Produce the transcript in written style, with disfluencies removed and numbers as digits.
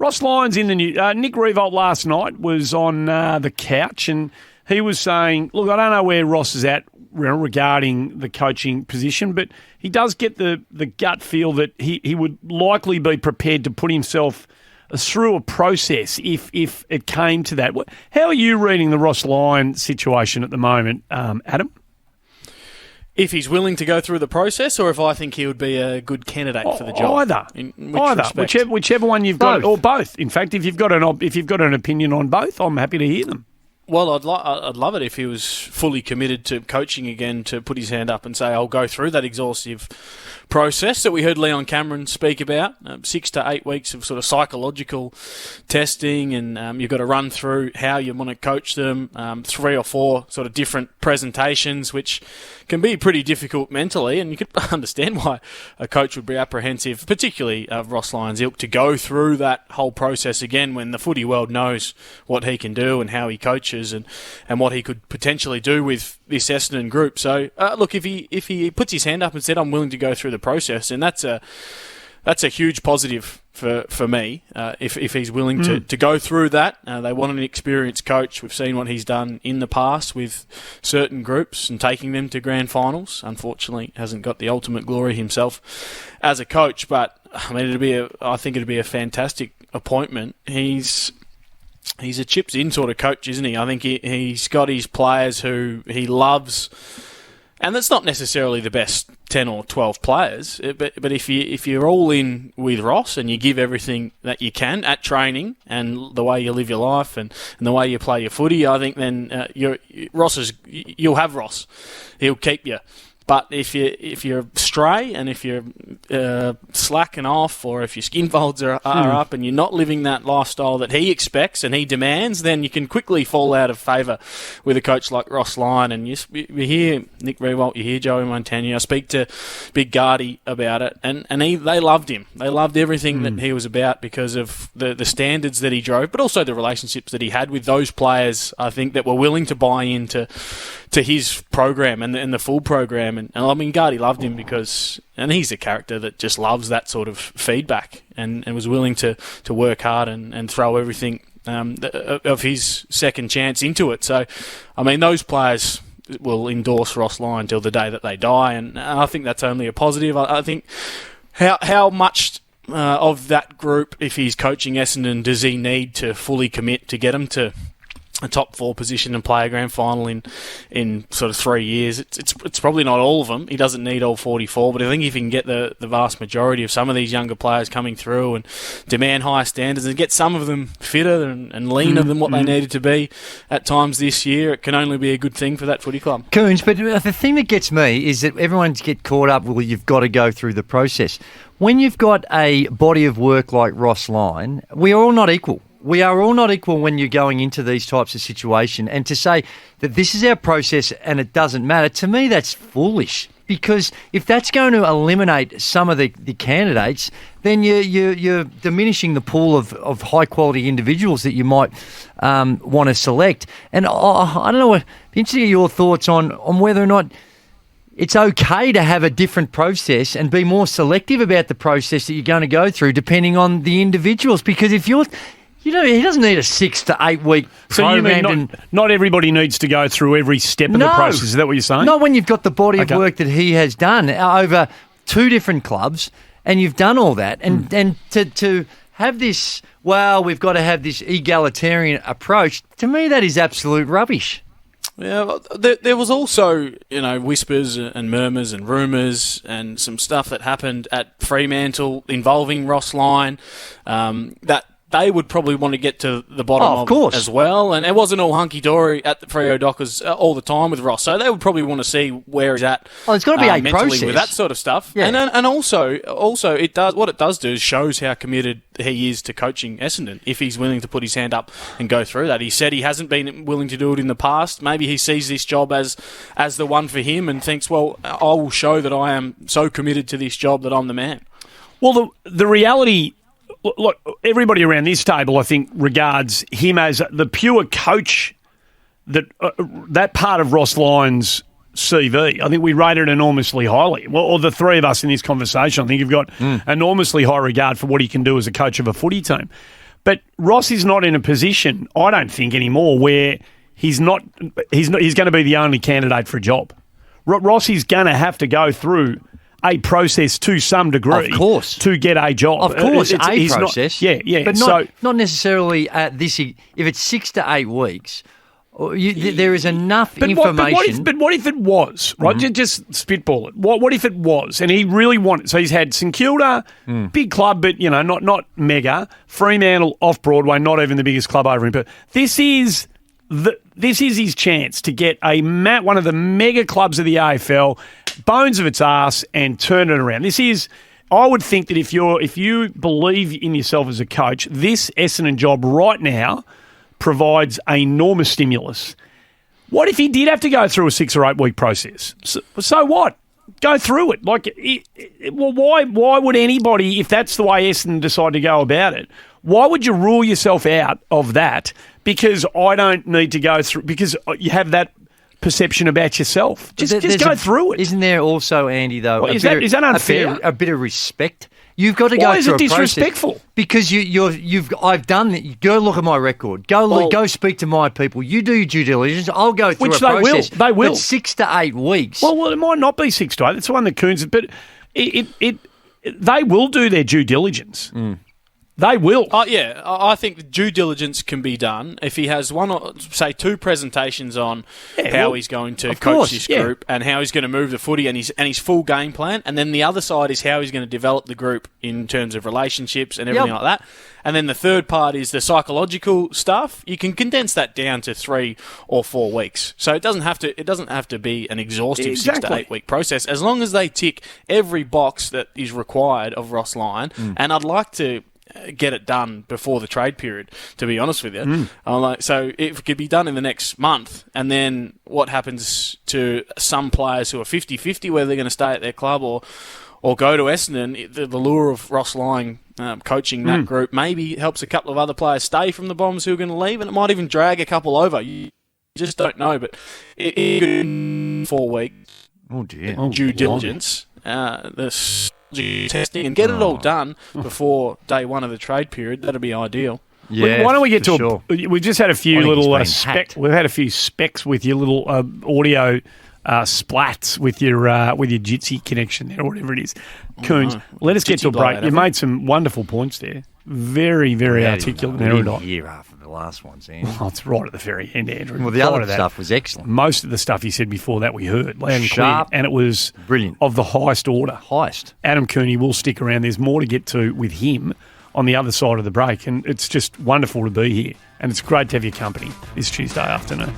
Ross Lyon's in the news. Nick Revolt last night was on the couch and he was saying, look, I don't know where Ross is at regarding the coaching position, but he does get the gut feel that he would likely be prepared to put himself through a process if it came to that. How are you reading the Ross Lyon situation at the moment, Adam? If he's willing to go through the process, or if I think he would be a good candidate for the job. Either, whichever one you've got, or both. In fact, if you've got an opinion on both, I'm happy to hear them. Well, I'd love it if he was fully committed to coaching again, to put his hand up and say, I'll go through that exhaustive process that we heard Leon Cameron speak about, 6 to 8 weeks of sort of psychological testing, and you've got to run through how you want to coach them, 3 or 4 sort of different presentations, which can be pretty difficult mentally, and you could understand why a coach would be apprehensive, particularly Ross Lyon's ilk, to go through that whole process again when the footy world knows what he can do and how he coaches and what he could potentially do with this Essendon group. So, look, if he puts his hand up and said, I'm willing to go through the process, and that's a huge positive for me, if he's willing to go through that. They want an experienced coach. We've seen what he's done in the past with certain groups and taking them to grand finals. Unfortunately, hasn't got the ultimate glory himself as a coach, but I mean, I think it'd be a fantastic appointment. He's a chips in sort of coach, isn't he? I think he's got his players who he loves. And that's not necessarily the best 10 or 12 players, but if you're all in with Ross and you give everything that you can at training and the way you live your life and the way you play your footy, I think then you'll have Ross. He'll keep you. But if you're stray and if you're slacking off, or if your skin folds are up and you're not living that lifestyle that he expects and he demands, then you can quickly fall out of favour with a coach like Ross Lyon. And you hear Nick Revolt, you hear Joey Montagna. I speak to Big Gardy about it, and they loved him. They loved everything that he was about because of the standards that he drove, but also the relationships that he had with those players, I think, that were willing to buy into his program and the full program. And I mean, Gardy loved him and he's a character that just loves that sort of feedback and was willing to work hard and throw everything of his second chance into it. So, I mean, those players will endorse Ross Lyon till the day that they die, and I think that's only a positive. I think how much of that group, if he's coaching Essendon, does he need to fully commit to get him to a top 4 position and play a grand final in sort of 3 years? It's probably not all of them. He doesn't need all 44, but I think if he can get the vast majority of some of these younger players coming through and demand higher standards and get some of them fitter and leaner than what they needed to be at times this year, it can only be a good thing for that footy club. Coons, but the thing that gets me is that everyone gets caught up, well, you've got to go through the process. When you've got a body of work like Ross Lyon, we are all not equal. We are all not equal when you're going into these types of situations. And to say that this is our process and it doesn't matter, to me that's foolish. Because if that's going to eliminate some of the candidates, then you're diminishing the pool of high-quality individuals that you might want to select. And I don't know, interested in your thoughts on whether or not it's okay to have a different process and be more selective about the process that you're going to go through depending on the individuals. Because if you're... he doesn't need a 6 to 8 week program. So you mean not everybody needs to go through every step of the process? Is that what you're saying? Not when you've got the body of work that he has done over 2 different clubs, and you've done all that, and to have this, we've got to have this egalitarian approach. To me, that is absolute rubbish. Yeah, there was also, whispers and murmurs and rumours and some stuff that happened at Fremantle involving Ross Lyon that they would probably want to get to the bottom of course. As well. And it wasn't all hunky-dory at the Freo Dockers all the time with Ross. So they would probably want to see where he's at. There's got to be a process with that sort of stuff. Yeah. And also it does do is shows how committed he is to coaching Essendon if he's willing to put his hand up and go through that. He said he hasn't been willing to do it in the past. Maybe he sees this job as the one for him and thinks, well, I will show that I am so committed to this job that I'm the man. Well, the reality... Look, everybody around this table, I think, regards him as the pure coach. That part of Ross Lyon's CV, I think we rate it enormously highly. Well, or the three of us in this conversation, I think you've got enormously high regard for what he can do as a coach of a footy team. But Ross is not in a position, I don't think anymore, where he's going to be the only candidate for a job. Ross is going to have to go through a process to some degree, of course, to get a job. Of course, a process. Yeah. But not necessarily at this. If it's 6 to 8 weeks, there is enough information. But what if it was, right? Just spitball it. What if it was, and he really wanted? So he's had St Kilda, big club, but not mega. Fremantle off Broadway, not even the biggest club over him. But this is his chance to get one of the mega clubs of the AFL, bones of its arse, and turn it around. I would think that if you believe in yourself as a coach, this Essendon job right now provides enormous stimulus. What if he did have to go through a 6 or 8 week process? So what? Go through it. Why would anybody, if that's the way Essendon decide to go about it, why would you rule yourself out of that? Because I don't need to go through, because you have that perception about yourself. Just go through it. Isn't there also, Andy, though, is that unfair? A bit of respect. You've got to go through a process. Why is it disrespectful? Because I've done it. Go look at my record. Go speak to my people. You do your due diligence. I'll go through a process. They will. But 6 to 8 weeks. Well, it might not be 6 to 8. That's the one that Coons. But they will do their due diligence. They will. Yeah, I think the due diligence can be done if he has one or, say, 2 presentations on how he's going to coach this group and how he's going to move the footy and his full game plan. And then the other side is how he's going to develop the group in terms of relationships and everything like that. And then the third part is the psychological stuff. You can condense that down to 3 or 4 weeks. So it doesn't have to be an exhaustive 6 to 8 week process, as long as they tick every box that is required of Ross Lyon. And I'd like to get it done before the trade period, to be honest with you. So it could be done in the next month, and then what happens to some players who are 50-50, whether they're going to stay at their club or go to Essendon, the lure of Ross Lyon coaching that group maybe helps a couple of other players stay from the Bombs who are going to leave, and it might even drag a couple over. You just don't know, but in 4 weeks, due diligence, testing and get it all done before day one of the trade period. That'd be ideal. Yeah, why don't we get to we've just had a few little we've had a few specs with your little audio splats with your Jitsi connection there, or whatever it is. Coons, let us get to a break. You made some wonderful points there. Very, very articulate and erudite. Year after the last ones, Andrew. Oh, it's right at the very end, Andrew. Well, the other stuff was excellent. Most of the stuff you said before that we heard loud and clear, and it was brilliant, of the highest order. Highest. Adam Cooney will stick around. There's more to get to with him on the other side of the break, and it's just wonderful to be here. And it's great to have your company this Tuesday afternoon.